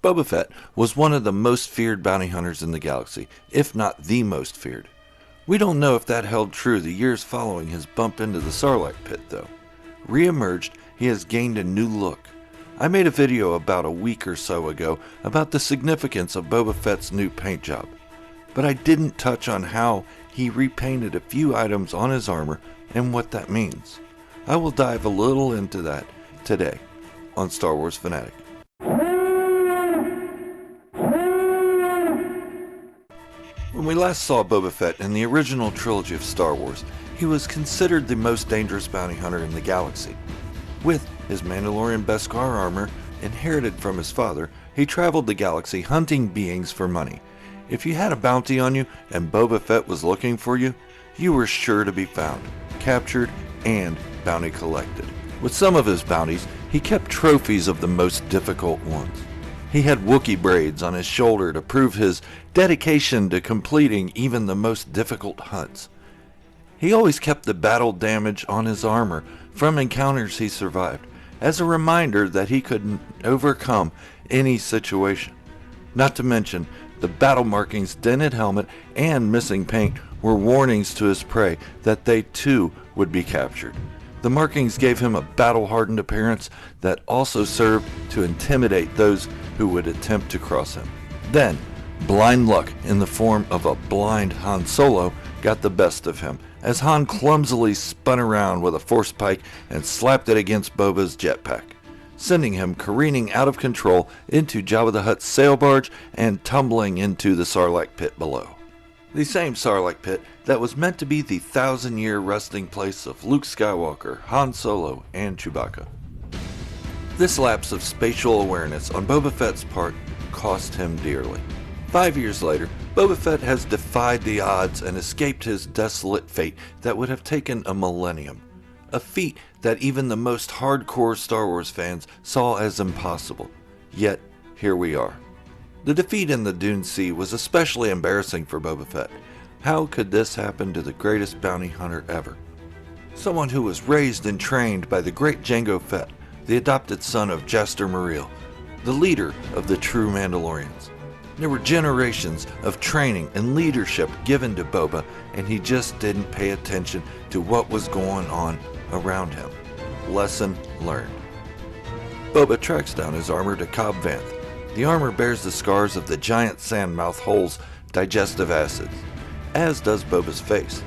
Boba Fett was one of the most feared bounty hunters in the galaxy, if not the most feared. We don't know if that held true the years following his bump into the Sarlacc pit, though. Re-emerged, he has gained a new look. I made a video about a week or so ago about the significance of Boba Fett's new paint job, but I didn't touch on how he repainted a few items on his armor and what that means. I will dive a little into that today on Star Wars Fanatic. When we last saw Boba Fett in the original trilogy of Star Wars, he was considered the most dangerous bounty hunter in the galaxy. With his Mandalorian Beskar armor inherited from his father, he traveled the galaxy hunting beings for money. If you had a bounty on you and Boba Fett was looking for you, you were sure to be found, captured, and bounty collected. With some of his bounties, he kept trophies of the most difficult ones. He had Wookiee braids on his shoulder to prove his dedication to completing even the most difficult hunts. He always kept the battle damage on his armor from encounters he survived, as a reminder that he could overcome any situation. Not to mention, the battle markings, dented helmet, and missing paint were warnings to his prey that they too would be captured. The markings gave him a battle-hardened appearance that also served to intimidate those who would attempt to cross him. Then, blind luck in the form of a blind Han Solo got the best of him, as Han clumsily spun around with a force pike and slapped it against Boba's jetpack, sending him careening out of control into Jabba the Hutt's sail barge and tumbling into the Sarlacc pit below. The same Sarlacc pit that was meant to be the 1,000-year resting place of Luke Skywalker, Han Solo, and Chewbacca. This lapse of spatial awareness on Boba Fett's part cost him dearly. 5 years later, Boba Fett has defied the odds and escaped his desolate fate that would have taken a millennium. A feat that even the most hardcore Star Wars fans saw as impossible. Yet, here we are. The defeat in the Dune Sea was especially embarrassing for Boba Fett. How could this happen to the greatest bounty hunter ever? Someone who was raised and trained by the great Jango Fett, the adopted son of Jaster Muriel, the leader of the true Mandalorians. There were generations of training and leadership given to Boba, and he just didn't pay attention to what was going on around him. Lesson learned. Boba tracks down his armor to Cobb Vanth. The armor bears the scars of the giant sandmouth hole's digestive acids, as does Boba's face,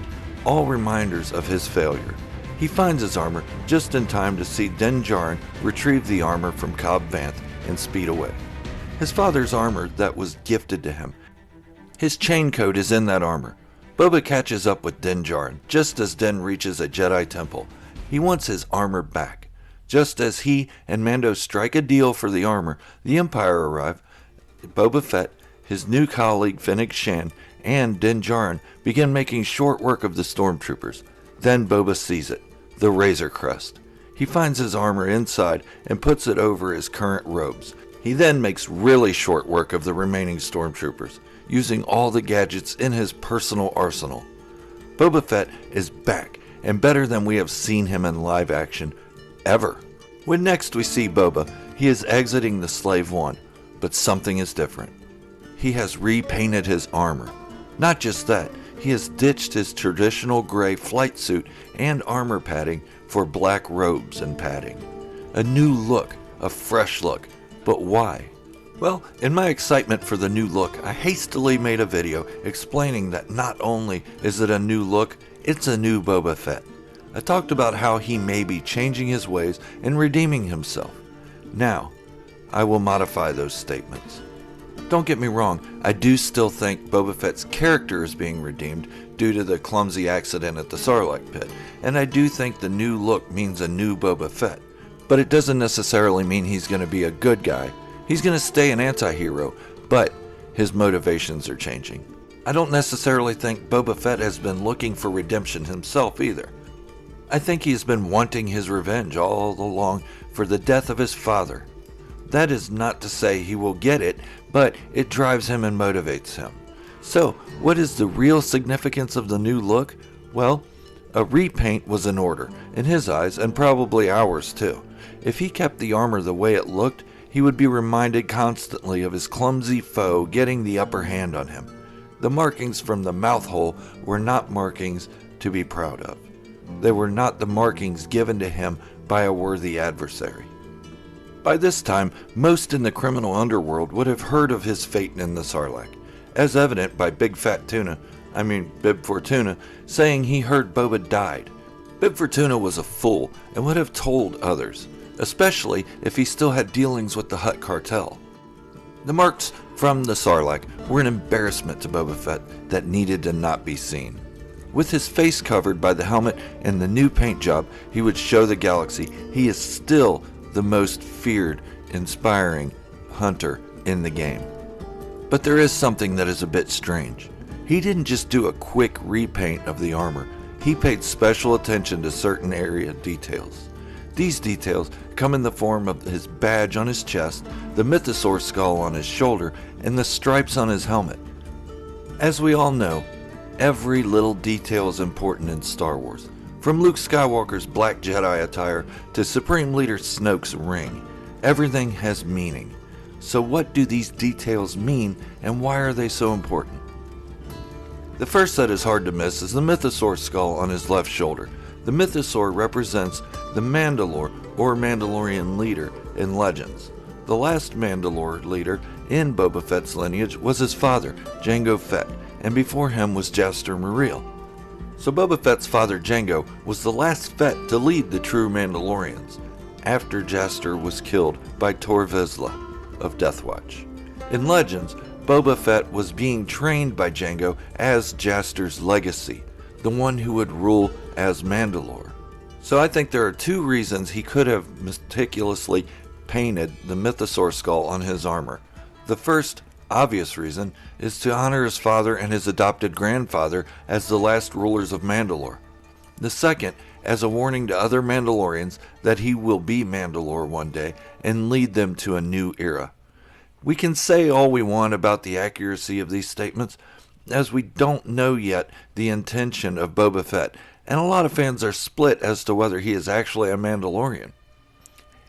all reminders of his failure. He finds his armor just in time to see Din Djarin retrieve the armor from Cobb Vanth and speed away. His father's armor that was gifted to him. His chain code is in that armor. Boba catches up with Din Djarin just as Din reaches a Jedi temple. He wants his armor back. Just as he and Mando strike a deal for the armor, the Empire arrive. Boba Fett, his new colleague Fennec Shan, and Din Djarin begin making short work of the stormtroopers. Then Boba sees it, the Razor Crest. He finds his armor inside and puts it over his current robes. He then makes really short work of the remaining stormtroopers, using all the gadgets in his personal arsenal. Boba Fett is back, and better than we have seen him in live action ever. When next we see Boba, he is exiting the Slave One, but something is different. He has repainted his armor. Not just that, he has ditched his traditional gray flight suit and armor padding for black robes and padding. A new look, a fresh look. But why? Well, in my excitement for the new look, I hastily made a video explaining that not only is it a new look, it's a new Boba Fett. I talked about how he may be changing his ways and redeeming himself. Now, I will modify those statements. Don't get me wrong, I do still think Boba Fett's character is being redeemed due to the clumsy accident at the Sarlacc pit, and I do think the new look means a new Boba Fett. But it doesn't necessarily mean he's going to be a good guy. He's going to stay an anti-hero, but his motivations are changing. I don't necessarily think Boba Fett has been looking for redemption himself either. I think he's been wanting his revenge all along for the death of his father. That is not to say he will get it, but it drives him and motivates him. So, what is the real significance of the new look? Well, a repaint was in order, in his eyes and probably ours too. If he kept the armor the way it looked, he would be reminded constantly of his clumsy foe getting the upper hand on him. The markings from the mouth hole were not markings to be proud of. They were not the markings given to him by a worthy adversary. By this time, most in the criminal underworld would have heard of his fate in the Sarlacc, as evident by Bib Fortuna, saying he heard Boba died. Bib Fortuna was a fool and would have told others, especially if he still had dealings with the Hutt cartel. The marks from the Sarlacc were an embarrassment to Boba Fett that needed to not be seen. With his face covered by the helmet and the new paint job, he would show the galaxy he is still the most feared, inspiring hunter in the game. But there is something that is a bit strange. He didn't just do a quick repaint of the armor. He paid special attention to certain area details. These details come in the form of his badge on his chest, the Mythosaur Skull on his shoulder, and the stripes on his helmet. As we all know, every little detail is important in Star Wars, from Luke Skywalker's black Jedi attire to Supreme Leader Snoke's ring. Everything has meaning. So what do these details mean, and why are they so important? The first that is hard to miss is the Mythosaur Skull on his left shoulder. The Mythosaur represents the Mandalore or Mandalorian leader in Legends. The last Mandalore leader in Boba Fett's lineage was his father, Jango Fett, and before him was Jaster Muriel. So Boba Fett's father Jango was the last Fett to lead the true Mandalorians, after Jaster was killed by Tor Vizsla of Death Watch. In Legends, Boba Fett was being trained by Jango as Jaster's legacy, the one who would rule as Mandalore. So I think there are two reasons he could have meticulously painted the Mythosaur Skull on his armor. The first, obvious reason is to honor his father and his adopted grandfather as the last rulers of Mandalore. The second, as a warning to other Mandalorians that he will be Mandalore one day and lead them to a new era. We can say all we want about the accuracy of these statements, as we don't know yet the intention of Boba Fett, and a lot of fans are split as to whether he is actually a Mandalorian.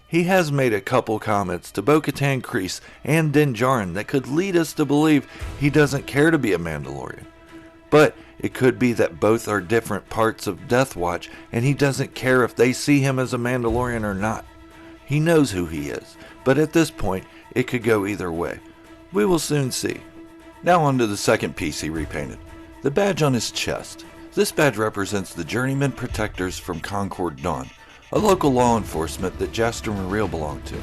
He has made a couple comments to Bo-Katan Kryze and Din Djarin that could lead us to believe he doesn't care to be a Mandalorian. But it could be that both are different parts of Death Watch and he doesn't care if they see him as a Mandalorian or not. He knows who he is, but at this point it could go either way. We will soon see. Now on to the second piece he repainted, the badge on his chest. This badge represents the Journeyman Protectors from Concord Dawn, a local law enforcement that Jaster Muriel belonged to.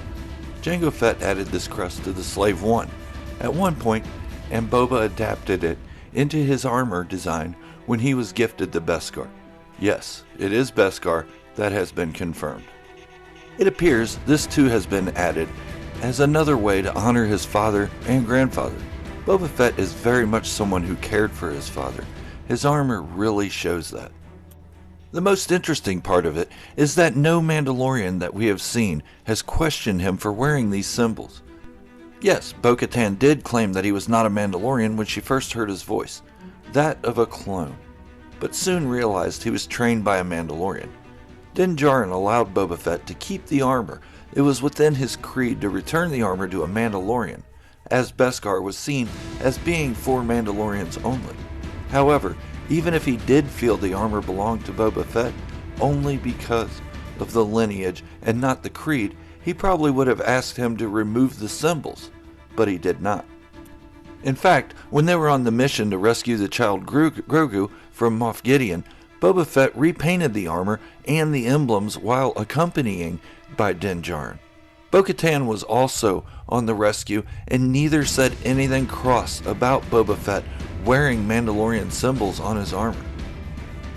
Jango Fett added this crest to the Slave One at one point, and Boba adapted it into his armor design when he was gifted the Beskar. Yes, it is Beskar, that has been confirmed. It appears this too has been added as another way to honor his father and grandfather. Boba Fett is very much someone who cared for his father. His armor really shows that. The most interesting part of it is that no Mandalorian that we have seen has questioned him for wearing these symbols. Yes, Bo-Katan did claim that he was not a Mandalorian when she first heard his voice, that of a clone, but soon realized he was trained by a Mandalorian. Din Djarin allowed Boba Fett to keep the armor. It was within his creed to return the armor to a Mandalorian, as Beskar was seen as being for Mandalorians only. However, even if he did feel the armor belonged to Boba Fett, only because of the lineage and not the creed, he probably would have asked him to remove the symbols, but he did not. In fact, when they were on the mission to rescue the child Grogu from Moff Gideon, Boba Fett repainted the armor and the emblems while accompanying by Din Djarin. Bo-Katan was also on the rescue, and neither said anything cross about Boba Fett wearing Mandalorian symbols on his armor.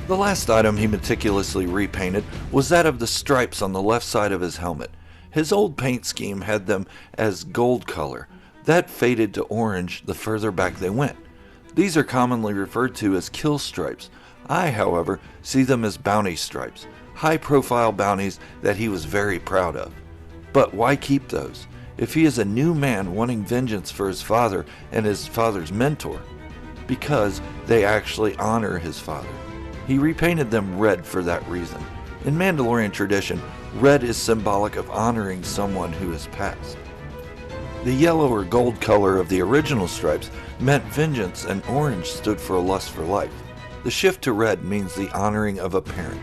The last item he meticulously repainted was that of the stripes on the left side of his helmet. His old paint scheme had them as gold color. That faded to orange the further back they went. These are commonly referred to as kill stripes. I, however, see them as bounty stripes, high-profile bounties that he was very proud of. But why keep those, if he is a new man wanting vengeance for his father and his father's mentor? Because they actually honor his father. He repainted them red for that reason. In Mandalorian tradition, red is symbolic of honoring someone who has passed. The yellow or gold color of the original stripes meant vengeance, and orange stood for a lust for life. The shift to red means the honoring of a parent.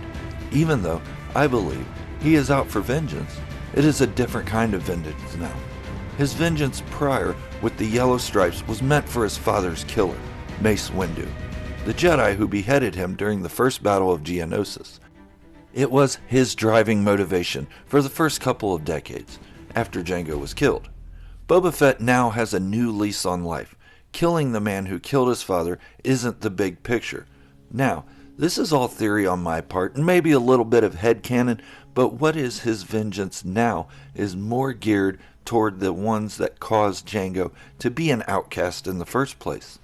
Even though I believe he is out for vengeance, it is a different kind of vengeance now. His vengeance prior with the yellow stripes was meant for his father's killer, Mace Windu, the Jedi who beheaded him during the first battle of Geonosis. It was his driving motivation for the first couple of decades after Jango was killed. Boba Fett now has a new lease on life. Killing the man who killed his father isn't the big picture. Now, this is all theory on my part and maybe a little bit of headcanon, but what is his vengeance now is more geared toward the ones that caused Jango to be an outcast in the first place.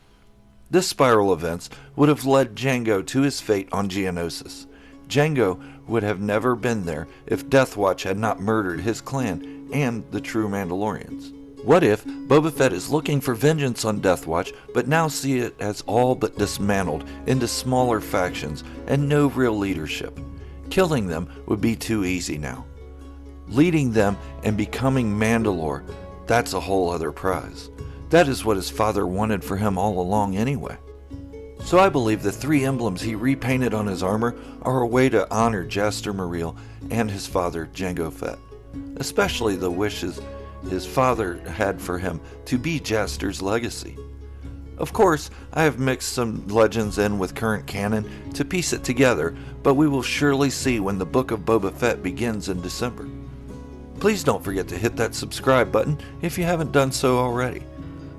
This spiral events would have led Jango to his fate on Geonosis. Jango would have never been there if Death Watch had not murdered his clan and the true Mandalorians. What if Boba Fett is looking for vengeance on Death Watch, but now see it as all but dismantled into smaller factions and no real leadership? Killing them would be too easy now. Leading them and becoming Mandalore, that's a whole other prize. That is what his father wanted for him all along anyway. So I believe the 3 emblems he repainted on his armor are a way to honor Jaster Muriel and his father Jango Fett, especially the wishes his father had for him to be Jaster's legacy. Of course, I have mixed some legends in with current canon to piece it together, but we will surely see when the Book of Boba Fett begins in December. Please don't forget to hit that subscribe button if you haven't done so already.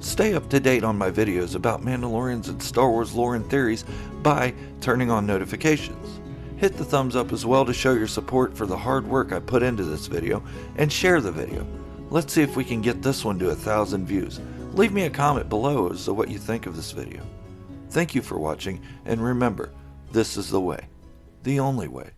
Stay up to date on my videos about Mandalorians and Star Wars lore and theories by turning on notifications. Hit the thumbs up as well to show your support for the hard work I put into this video, and share the video. Let's see if we can get this one to 1,000 views. Leave me a comment below as to what you think of this video. Thank you for watching, and remember, this is the way, the only way.